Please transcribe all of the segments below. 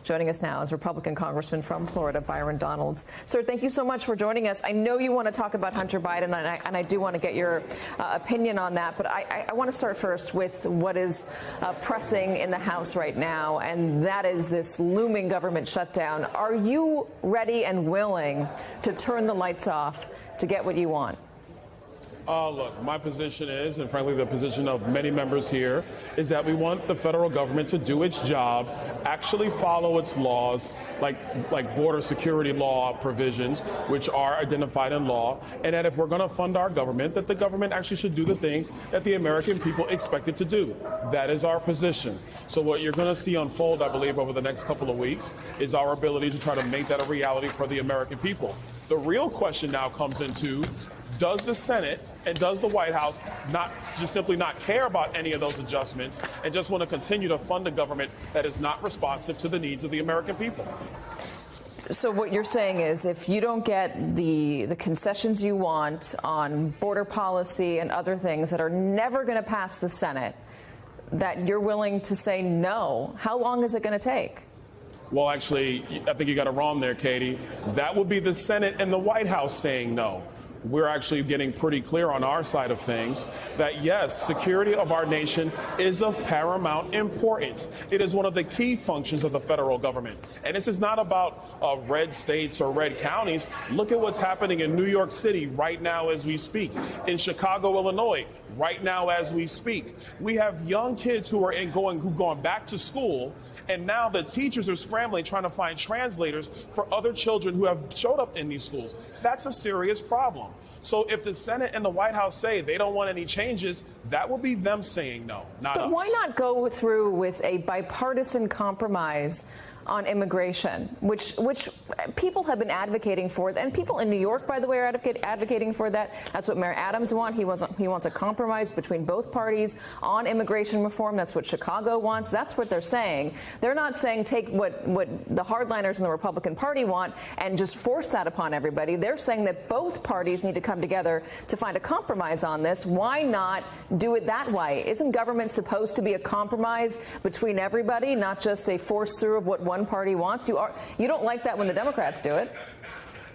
Joining us now is Republican Congressman from Florida, Byron Donalds. Sir, thank you so much for joining us. I know you want to talk about Hunter Biden, and I do want to get your opinion on that. But I want to start first with what is pressing in the House right now, and that is this looming government shutdown. Are you ready and willing to turn the lights off to get what you want? Look, my position is, and frankly the position of many members here, is that we want the federal government to do its job, actually follow its laws, like border security law provisions, which are identified in law, and that if we're going to fund our government, that the government actually should do the things that the American people expect it to do. That is our position. So what you're going to see unfold, I believe, over the next couple of weeks is our ability to try to make that a reality for the American people. The real question now comes into, does the Senate and does the White House simply not care about any of those adjustments and just want to continue to fund a government that is not responsive to the needs of the American people? So what you're saying is if you don't get the concessions you want on border policy and other things that are never going to pass the Senate, that you're willing to say no. How long is it going to take? Well, actually, I think you got it wrong there, Katie. That would be the Senate and the White House saying no. We're actually getting pretty clear on our side of things that, yes, security of our nation is of paramount importance. It is one of the key functions of the federal government. And this is not about red states or red counties. Look at what's happening in New York City right now as we speak, in Chicago, Illinois, right now as we speak. We have young kids who've gone back to school, and now the teachers are scrambling trying to find translators for other children who have showed up in these schools. That's a serious problem. So if the Senate and the White House say they don't want any changes, that will be them saying no, not us. But why not go through with a bipartisan compromise on immigration, which people have been advocating for, and people in New York, by the way, are advocating for that. That's what Mayor Adams wants. He wants a compromise between both parties on immigration reform. That's what Chicago wants. That's what they're saying. They're not saying take what the hardliners in the Republican Party want and just force that upon everybody. They're saying that both parties need to come together to find a compromise on this. Why not do it that way? Isn't government supposed to be a compromise between everybody, not just a force through of what one party wants? You don't like that when the Democrats do it.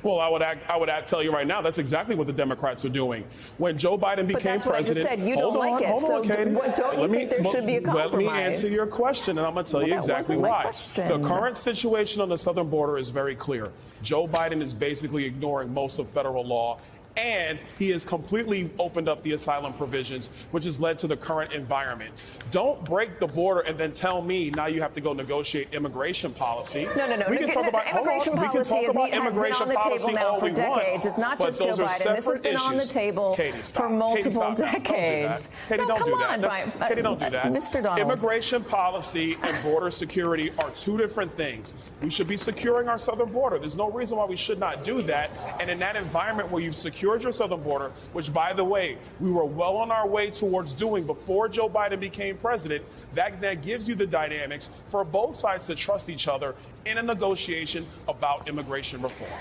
Well, I would tell you right now, that's exactly what the Democrats are doing. When Joe Biden became president, I just said. You don't like it. Hold on, Katie. Don't you think there should be a compromise? Let me answer your question, and I'm going to tell you exactly why. The current situation on the southern border is very clear. Joe Biden is basically ignoring most of federal law, and he has completely opened up the asylum provisions, which has led to the current environment. Don't break the border and then tell me now you have to go negotiate immigration policy. No. We can talk about immigration policy has been on the table now for decades. It's not just Joe Biden. This has been on the table for multiple decades. Katie, don't do that. Katie, don't do that. Mr. Donalds. Immigration policy and border security are two different things. We should be securing our southern border. There's no reason why we should not do that. And in that environment where you've secured your southern border, which, by the way, we were well on our way towards doing before Joe Biden became president, that gives you the dynamics for both sides to trust each other in a negotiation about immigration reform.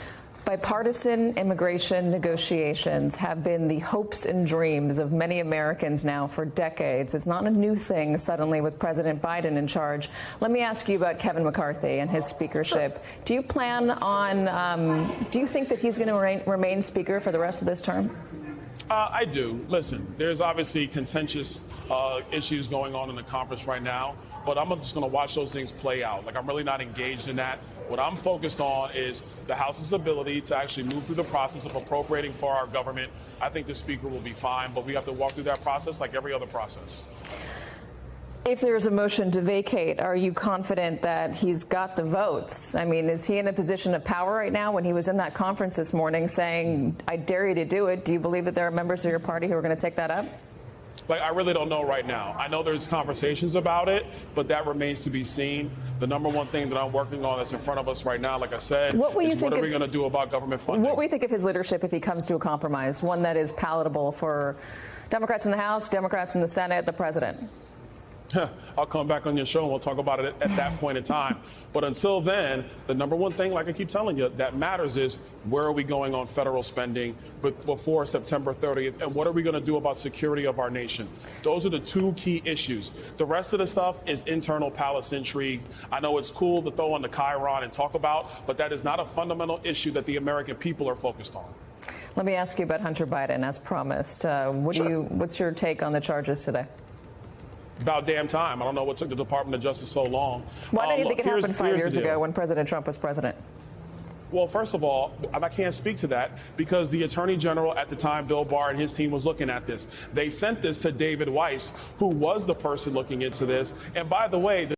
Bipartisan immigration negotiations have been the hopes and dreams of many Americans now for decades. It's not a new thing suddenly with President Biden in charge. Let me ask you about Kevin McCarthy and his speakership. Sure. Do you plan on, do you think that he's going to remain speaker for the rest of this term? I do. Listen, there's obviously contentious issues going on in the conference right now, but I'm just going to watch those things play out. I'm really not engaged in that. What I'm focused on is the House's ability to actually move through the process of appropriating for our government. I think the Speaker will be fine, but we have to walk through that process like every other process. If there's a motion to vacate, are you confident that he's got the votes? I mean, is he in a position of power right now? When he was in that conference this morning saying, I dare you to do it, do you believe that there are members of your party who are going to take that up? I really don't know right now. I know there's conversations about it, but that remains to be seen. The number one thing that I'm working on that's in front of us right now, like I said, is what are we going to do about government funding? What will you think of his leadership if he comes to a compromise, one that is palatable for Democrats in the House, Democrats in the Senate, the president? I'll come back on your show and we'll talk about it at that point in time. But until then, the number one thing, like I keep telling you, that matters is where are we going on federal spending before September 30th, and what are we going to do about security of our nation? Those are the two key issues. The rest of the stuff is internal palace intrigue. I know it's cool to throw on the Chiron and talk about, but that is not a fundamental issue that the American people are focused on. Let me ask you about Hunter Biden, as promised. What's your take on the charges today? About damn time. I don't know what took the Department of Justice so long. Why don't you think it happened 5 years ago when President Trump was president? Well, first of all, I can't speak to that because the Attorney General at the time, Bill Barr, and his team was looking at this. They sent this to David Weiss, who was the person looking into this. And by the way,